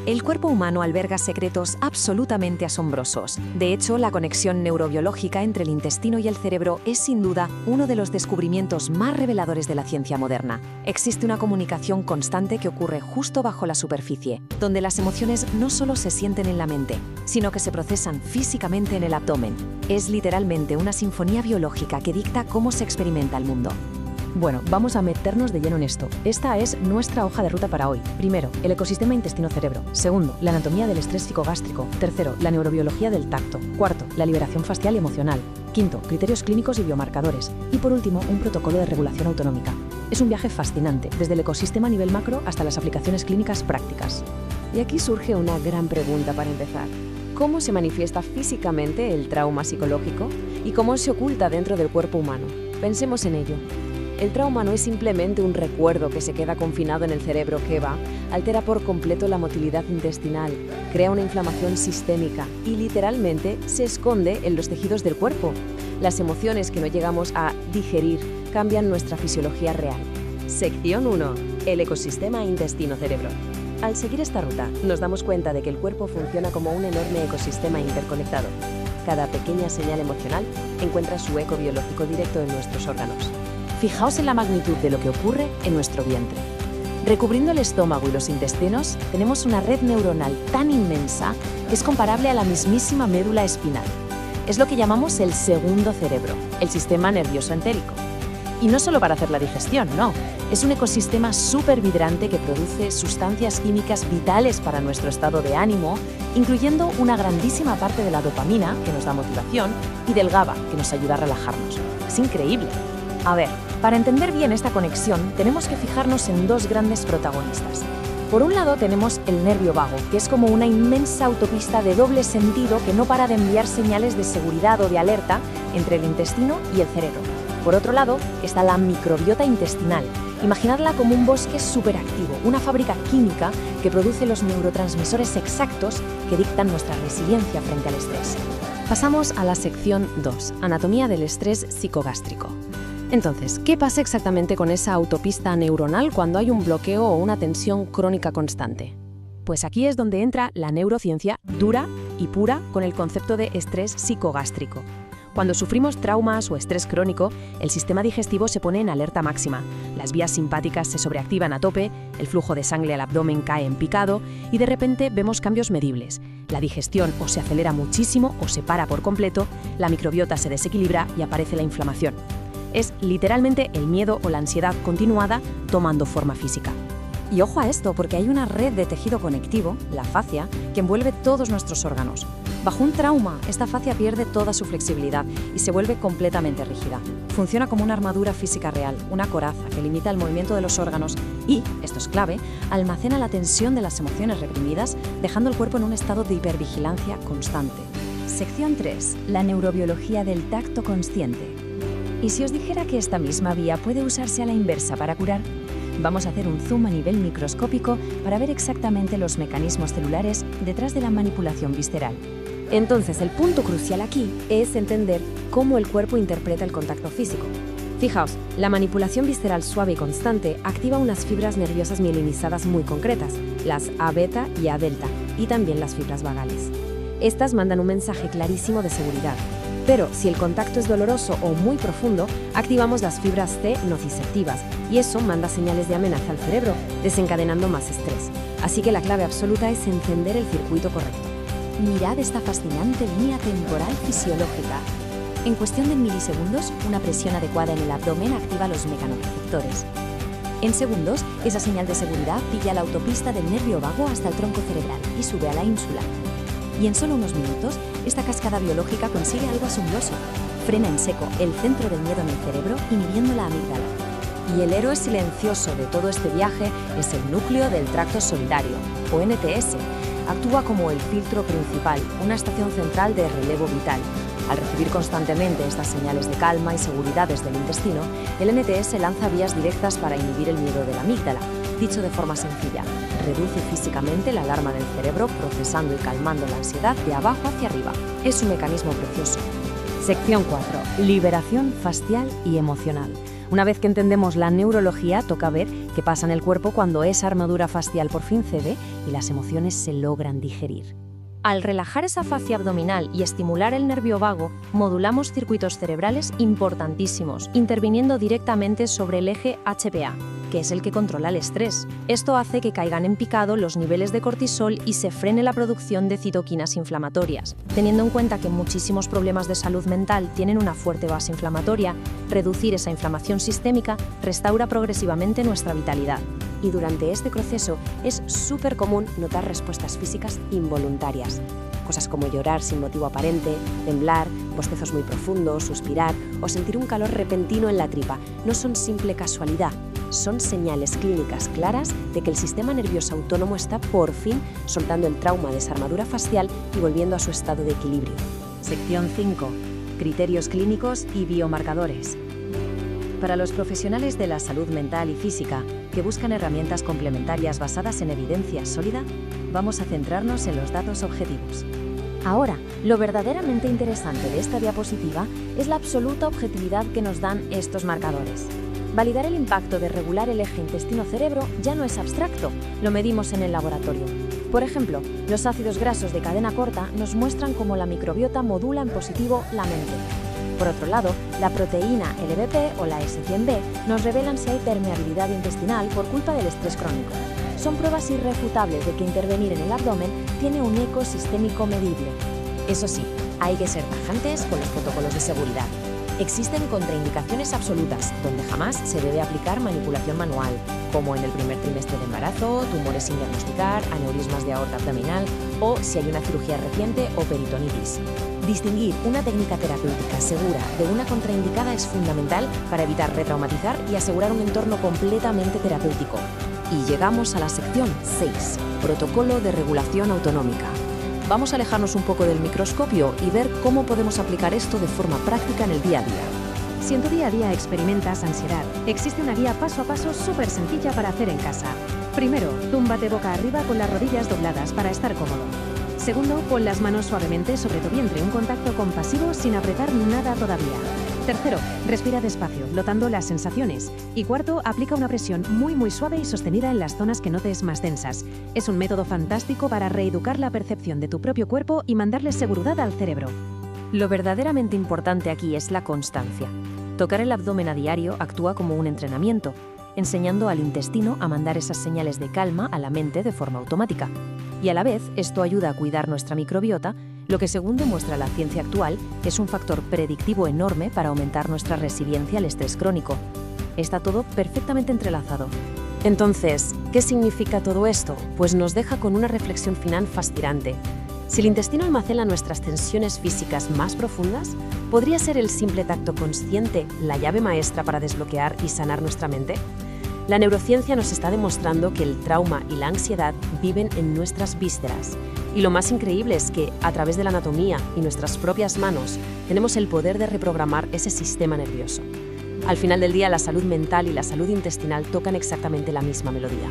El cuerpo humano alberga secretos absolutamente asombrosos. De hecho, la conexión neurobiológica entre el intestino y el cerebro es sin duda uno de los descubrimientos más reveladores de la ciencia moderna. Existe una comunicación constante que ocurre justo bajo la superficie, donde las emociones no solo se sienten en la mente, sino que se procesan físicamente en el abdomen. Es literalmente una sinfonía biológica que dicta cómo se experimenta el mundo. Bueno, vamos a meternos de lleno en esto. Esta es nuestra hoja de ruta para hoy. Primero, el ecosistema intestino-cerebro. Segundo, la anatomía del estrés psicogástrico. Tercero, la neurobiología del tacto. Cuarto, la liberación facial y emocional. Quinto, criterios clínicos y biomarcadores. Y por último, un protocolo de regulación autonómica. Es un viaje fascinante, desde el ecosistema a nivel macro hasta las aplicaciones clínicas prácticas. Y aquí surge una gran pregunta para empezar. ¿Cómo se manifiesta físicamente el trauma psicológico? ¿Y cómo se oculta dentro del cuerpo humano? Pensemos en ello. El trauma no es simplemente un recuerdo que se queda confinado en el cerebro que altera por completo la motilidad intestinal, crea una inflamación sistémica y literalmente se esconde en los tejidos del cuerpo. Las emociones que no llegamos a digerir cambian nuestra fisiología real. Sección 1. El ecosistema intestino-cerebro. Al seguir esta ruta, nos damos cuenta de que el cuerpo funciona como un enorme ecosistema interconectado. Cada pequeña señal emocional encuentra su eco biológico directo en nuestros órganos. Fijaos en la magnitud de lo que ocurre en nuestro vientre. Recubriendo el estómago y los intestinos, tenemos una red neuronal tan inmensa que es comparable a la mismísima médula espinal. Es lo que llamamos el segundo cerebro, el sistema nervioso entérico. Y no solo para hacer la digestión, no. Es un ecosistema súper vibrante que produce sustancias químicas vitales para nuestro estado de ánimo, incluyendo una grandísima parte de la dopamina, que nos da motivación, y del GABA, que nos ayuda a relajarnos. Es increíble. A ver, para entender bien esta conexión, tenemos que fijarnos en dos grandes protagonistas. Por un lado tenemos el nervio vago, que es como una inmensa autopista de doble sentido que no para de enviar señales de seguridad o de alerta entre el intestino y el cerebro. Por otro lado está la microbiota intestinal. Imaginadla como un bosque superactivo, una fábrica química que produce los neurotransmisores exactos que dictan nuestra resiliencia frente al estrés. Pasamos a la sección 2, anatomía del estrés psicogástrico. Entonces, ¿qué pasa exactamente con esa autopista neuronal cuando hay un bloqueo o una tensión crónica constante? Pues aquí es donde entra la neurociencia dura y pura con el concepto de estrés psicogástrico. Cuando sufrimos traumas o estrés crónico, el sistema digestivo se pone en alerta máxima, las vías simpáticas se sobreactivan a tope, el flujo de sangre al abdomen cae en picado y de repente vemos cambios medibles. La digestión o se acelera muchísimo o se para por completo, la microbiota se desequilibra y aparece la inflamación. Es literalmente el miedo o la ansiedad continuada tomando forma física. Y ojo a esto, porque hay una red de tejido conectivo, la fascia, que envuelve todos nuestros órganos. Bajo un trauma, esta fascia pierde toda su flexibilidad y se vuelve completamente rígida. Funciona como una armadura física real, una coraza que limita el movimiento de los órganos y, esto es clave, almacena la tensión de las emociones reprimidas, dejando el cuerpo en un estado de hipervigilancia constante. Sección 3. La neurobiología del tacto consciente. ¿Y si os dijera que esta misma vía puede usarse a la inversa para curar? Vamos a hacer un zoom a nivel microscópico para ver exactamente los mecanismos celulares detrás de la manipulación visceral. Entonces, el punto crucial aquí es entender cómo el cuerpo interpreta el contacto físico. Fijaos, la manipulación visceral suave y constante activa unas fibras nerviosas mielinizadas muy concretas, las A-beta y A-delta, y también las fibras vagales. Estas mandan un mensaje clarísimo de seguridad. Pero si el contacto es doloroso o muy profundo, activamos las fibras C nociceptivas y eso manda señales de amenaza al cerebro, desencadenando más estrés. Así que la clave absoluta es encender el circuito correcto. Mirad esta fascinante línea temporal fisiológica. En cuestión de milisegundos, una presión adecuada en el abdomen activa los mecanorreceptores. En segundos, esa señal de seguridad pilla la autopista del nervio vago hasta el tronco cerebral y sube a la ínsula. Y en solo unos minutos, esta cascada biológica consigue algo asombroso. Frena en seco el centro del miedo en el cerebro, inhibiendo la amígdala. Y el héroe silencioso de todo este viaje es el núcleo del tracto solitario, o NTS. Actúa como el filtro principal, una estación central de relevo vital. Al recibir constantemente estas señales de calma y seguridad desde el intestino, el NTS lanza vías directas para inhibir el miedo de la amígdala. Dicho de forma sencilla, reduce físicamente la alarma del cerebro, procesando y calmando la ansiedad de abajo hacia arriba. Es un mecanismo precioso. Sección 4. Liberación facial y emocional. Una vez que entendemos la neurología, toca ver qué pasa en el cuerpo cuando esa armadura facial por fin cede y las emociones se logran digerir. Al relajar esa fascia abdominal y estimular el nervio vago, modulamos circuitos cerebrales importantísimos, interviniendo directamente sobre el eje HPA, que es el que controla el estrés. Esto hace que caigan en picado los niveles de cortisol y se frene la producción de citoquinas inflamatorias. Teniendo en cuenta que muchísimos problemas de salud mental tienen una fuerte base inflamatoria, reducir esa inflamación sistémica restaura progresivamente nuestra vitalidad. Y durante este proceso es súper común notar respuestas físicas involuntarias. Cosas como llorar sin motivo aparente, temblar, bostezos muy profundos, suspirar o sentir un calor repentino en la tripa. No son simple casualidad, son señales clínicas claras de que el sistema nervioso autónomo está por fin soltando el trauma de esa armadura facial y volviendo a su estado de equilibrio. Sección 5. Criterios clínicos y biomarcadores. Para los profesionales de la salud mental y física que buscan herramientas complementarias basadas en evidencia sólida, vamos a centrarnos en los datos objetivos. Ahora, lo verdaderamente interesante de esta diapositiva es la absoluta objetividad que nos dan estos marcadores. Validar el impacto de regular el eje intestino-cerebro ya no es abstracto, lo medimos en el laboratorio. Por ejemplo, los ácidos grasos de cadena corta nos muestran cómo la microbiota modula en positivo la mente. Por otro lado, la proteína LBP o la S100B nos revelan si hay permeabilidad intestinal por culpa del estrés crónico. Son pruebas irrefutables de que intervenir en el abdomen tiene un eco sistémico medible. Eso sí, hay que ser tajantes con los protocolos de seguridad. Existen contraindicaciones absolutas, donde jamás se debe aplicar manipulación manual, como en el primer trimestre de embarazo, tumores sin diagnosticar, aneurismas de aorta abdominal o si hay una cirugía reciente o peritonitis. Distinguir una técnica terapéutica segura de una contraindicada es fundamental para evitar retraumatizar y asegurar un entorno completamente terapéutico. Y llegamos a la sección 6, protocolo de regulación autonómica. Vamos a alejarnos un poco del microscopio y ver cómo podemos aplicar esto de forma práctica en el día a día. Si en tu día a día experimentas ansiedad, existe una guía paso a paso súper sencilla para hacer en casa. Primero, túmbate boca arriba con las rodillas dobladas para estar cómodo. Segundo, pon las manos suavemente sobre tu vientre, un contacto compasivo sin apretar nada todavía. Tercero, respira despacio, notando las sensaciones. Y cuarto, aplica una presión muy suave y sostenida en las zonas que notes más tensas. Es un método fantástico para reeducar la percepción de tu propio cuerpo y mandarle seguridad al cerebro. Lo verdaderamente importante aquí es la constancia. Tocar el abdomen a diario actúa como un entrenamiento, enseñando al intestino a mandar esas señales de calma a la mente de forma automática. Y a la vez, esto ayuda a cuidar nuestra microbiota, lo que según demuestra la ciencia actual, es un factor predictivo enorme para aumentar nuestra resiliencia al estrés crónico. Está todo perfectamente entrelazado. Entonces, ¿qué significa todo esto? Pues nos deja con una reflexión final fascinante. Si el intestino almacena nuestras tensiones físicas más profundas, ¿podría ser el simple tacto consciente la llave maestra para desbloquear y sanar nuestra mente? La neurociencia nos está demostrando que el trauma y la ansiedad viven en nuestras vísceras. Y lo más increíble es que, a través de la anatomía y nuestras propias manos, tenemos el poder de reprogramar ese sistema nervioso. Al final del día, la salud mental y la salud intestinal tocan exactamente la misma melodía.